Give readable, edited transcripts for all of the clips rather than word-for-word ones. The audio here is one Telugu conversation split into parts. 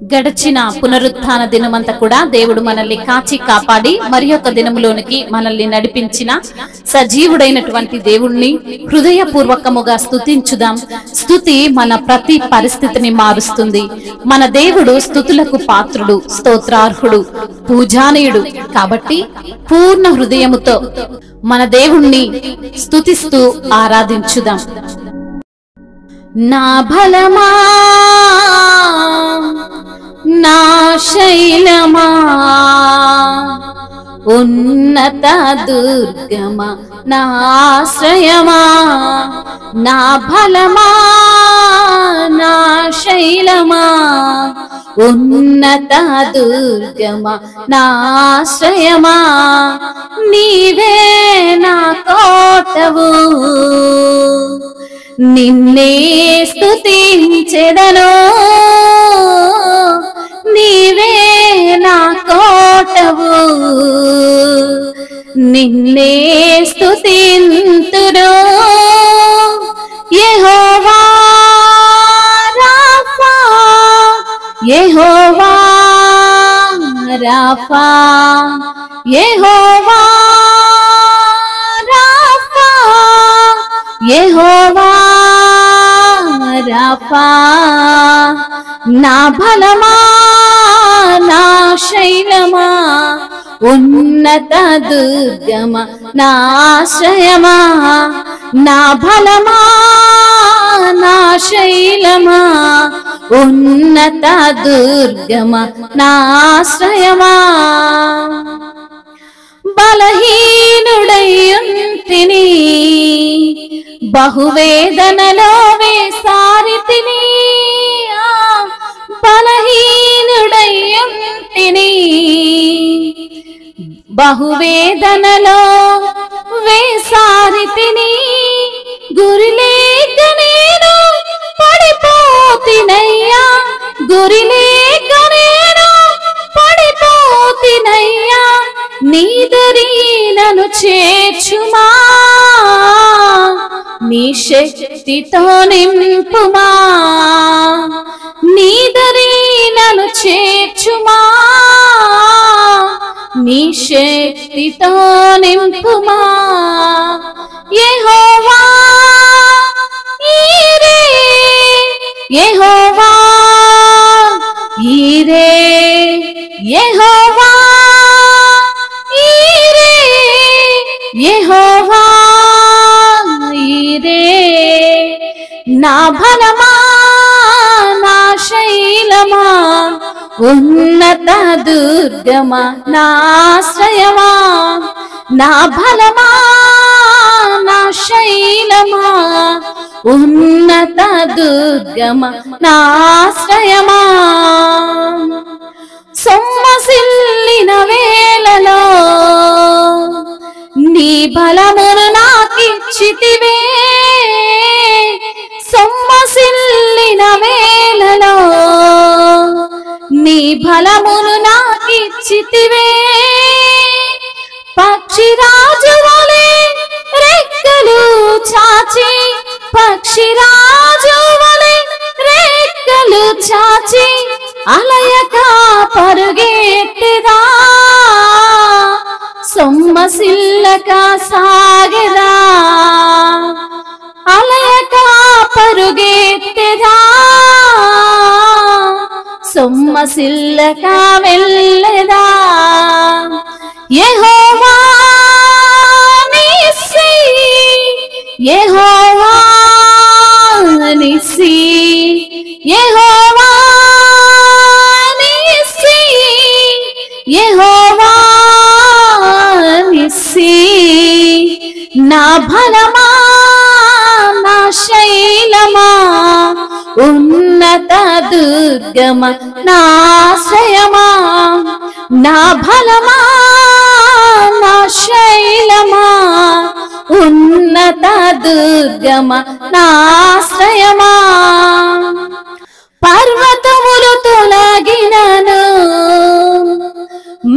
గడిచిన పునరుత్థాన దినమంతా కూడా దేవుడు మనల్ని కాచి కాపాడి మరి యొక్క దినములోనికి మనల్ని నడిపించిన సజీవుడైనటువంటి దేవుణ్ణి హృదయపూర్వకముగా స్తుతించుదాం. స్తుతి మన ప్రతి పరిస్థితిని మారుస్తుంది. మన దేవుడు స్తుతులకు పాత్రుడు, స్తోత్రార్హుడు, పూజానీయుడు. కాబట్టి పూర్ణ హృదయముతో మన దేవుణ్ణి స్తుతిస్తూ ఆరాధించుదాం. నా బలమా, నా శైలమా, ఉన్నత దుర్గమా, నా ఆశ్రయమా. నా బలమా, నా శైలమా, ఉన్నత దుర్గమా, నా ఆశ్రయమా. నీవే నా కోటవు, నిన్నే స్తుతించెదను. నీవే నా కోటవు, నిన్నే స్తుతింతును. యెహోవా రాఫా, యెహోవా రాఫా, యెహోవా రాఫా, యెహోవా రాఫా. నా బలమా, నా శైలమా, ఉన్నత దుర్గమా, నా ఆశ్రయమా. నా బలమా, నా శైలమా, ఉన్నత దుర్గమా, నా ఆశ్రయమా. బలహీనుడయ్యుంటిని, బహువేదనలో వేసారితిని. బలహీనుడయ్యుంటిని, బహువేదనలో వేసారితిని. గురిలేక నేను పడిపోతినయ్యా, గురిలేక నేను పడిపోతినయ్యా. నీదరి నన్ను చేర్చుమా, నీ శక్తితో నింపుమా. నీదరి నన్ను చేర్చుమా, నీ శక్తితో నింపుమా. యెహోవా ఈరే, యెహోవా ఈరే, యెహోవా ఈరే, యెహోవా ఈరే. నా బలమా, నా శైలమా, ఉన్నత దుర్గమా, నా ఆశ్రయమా. నా బలమా, నా శైలమా, ఉన్నత దుర్గమా, నా ఆశ్రయమా. సొమ్మసిల్లిన వేళలో నీ బలమును నాకిచ్చితివే. సొమ్మసిల్లిన వేళలో నీ బలమును నాకిచ్చితివే. పక్షిరాజు వలె రెక్కలు చాచి, పక్షిరాజు వలె రెక్కలు చాచి, అలయక పరుగెత్తెదా. సొమ్మసిల్లక సాగెదా, అలయక పరుగెత్తెదా. సొమ్మసిల్లక వెళ్ళెదా. యెహోవా నిస్సీ, యెహోవా నిస్సీ, యెహోవా నిస్సీ, యెహోవా నిస్సీ. నా బలమా, నా శైలమా, ఉన్నత దుర్గమా, నా ఆశ్రయమా. నా బలమా, నా శైలమా, ఉన్నత దుర్గమా, నా ఆశ్రయమా. పర్వతములు తొలగినను,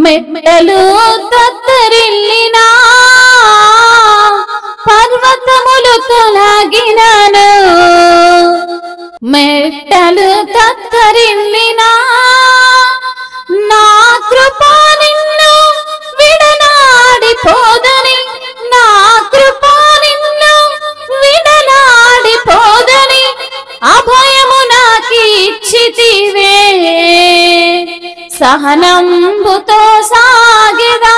మెట్టలు తత్తరిల్లినా. పర్వతములు తొలగినను, మెట్టలు తత్తరిల్లినా నా కృప నిన్ను విడనాడిపోదని, నా కృప నిన్ను విడనాడిపోదని అభయము నాకిచ్చితివే. సహనంబుతో సాగెదా,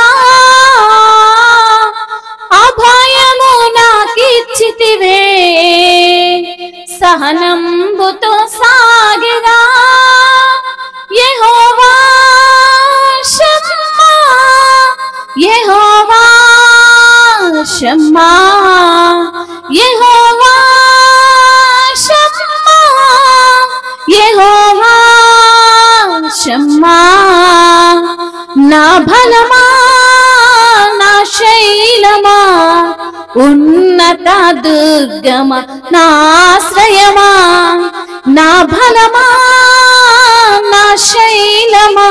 అభయము నాకిచ్చితివే. సహనంబుతో సాగెదా, యెహోవా షమ్మా, యెహోవా షమ్మా, యెహోవా షమ్మా, యెహోవా షమ్మా. నా బలమా, నా శైలమా, ఉన్నత దుర్గమ నాశ్రయమా. నా బలమా, నా శైలమా,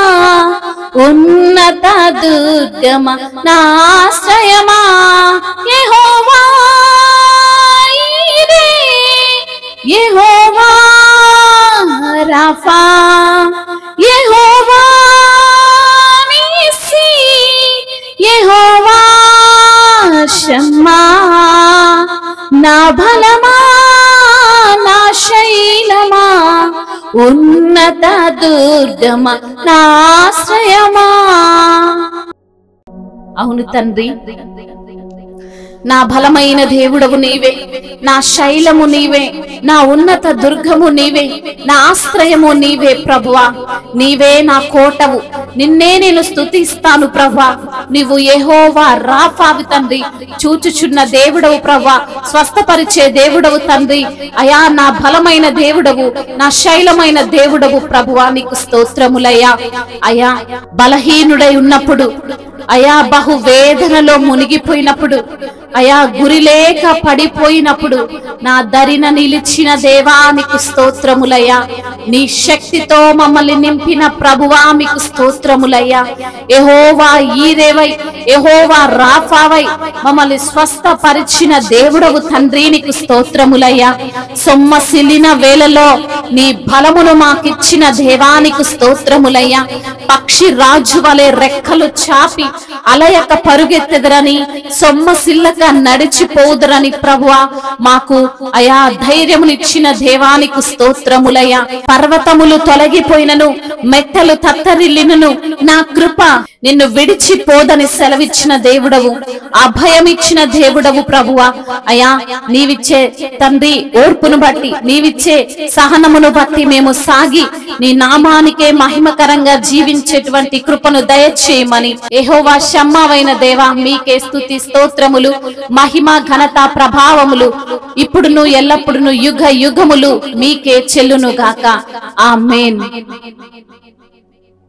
ఉన్నత దుర్గమ నాశ్రయమా. యెహోవా ఈరే, యెహోవా రాఫా, యెహోవా నీసి, యెహోవా షమ్మా. నా బలమా, నా శైలమా, ఉన్నత దుర్గమ నాశ్రయమా. అవును తండ్రి, నా బలమైన దేవుడవు నీవే, నా శైలము నీవే, నా ఉన్నత దుర్గము నీవే, నా ఆశ్రయము నీవే ప్రభువా. నీవే నా కోటవు, నిన్నే నేను స్తుతిస్తాను ప్రభువా. నీవు యెహోవా రాఫావి తండ్రి, చూచుచున్న దేవుడవు ప్రభువా, స్వస్థపరిచే దేవుడవు తండ్రి. అయా నా బలమైన దేవుడవు, నా శైలమైన దేవుడవు ప్రభువా, నీకు స్తోత్రములయ్యా. అయా బలహీనుడై ఉన్నప్పుడు, అయా బహు వేదనలో మునిగిపోయినప్పుడు, అయా గురి లేక పడిపోయినప్పుడు నా దరిన నిలిచిన దేవా నీకు స్తోత్రములయ్యా. నీ శక్తితో మమ్మల్ని నింపిన ప్రభువా మీకు స్తోత్రములయ్యా. యెహోవా ఈరేవై, యెహోవా రాఫావై మమ్మల్ని స్వస్థపరిచిన దేవుడవు తండ్రి, నీకు స్తోత్రములయ్యా. సొమ్మసిల్లిన వేళలో నీ బలమును మాకిచ్చిన దేవానికి స్తోత్రములయ్యా. పక్షి రాజు వలె రెక్కలు చాపి అలయక పరుగెత్తెదరని, సొమ్మసిల్లక నడిచిపోదురని ప్రభువా మాకు అయా ధైర్యమునిచ్చిన దేవానికి స్తోత్రములయ్యా. పర్వతములు తొలగిపోయినను, మెట్టలు తత్తరిల్లినను నా కృప నిన్ను విడిచిపోదని సెలవిచ్చిన దేవుడవు, అభయమిచ్చిన దేవుడవు ప్రభువా. అయా నీవిచ్చే తండ్రి ఓర్పును బట్టి, నీవిచ్చే సహనమును బట్టి మేము సాగి నీ నామానికే మహిమకరంగా జీవించేటువంటి కృపను దయచేయమని యెహోవా షమ్మావైన దేవా మీకే స్తుతి స్తోత్రములు, మహిమ ఘనత ప్రభావములు ఇప్పుడును ఎల్లప్పుడును యుగ యుగములు మీకే చెల్లును గాక. ఆమేన్.